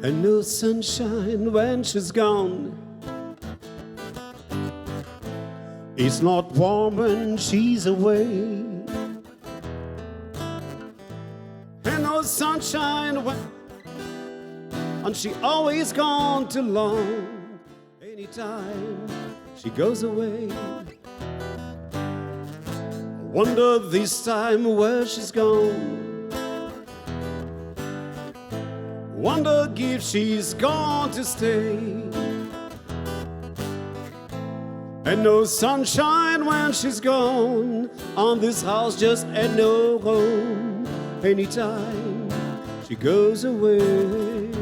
and no sunshine when she's gone. It's not warm when she's away, and no sunshine when, and she always gone too long. Anytime she goes away, I wonder this time where she's gone. Wonder if she's gone to stay, and no sunshine when she's gone. On this house just ain't no home anytime she goes away.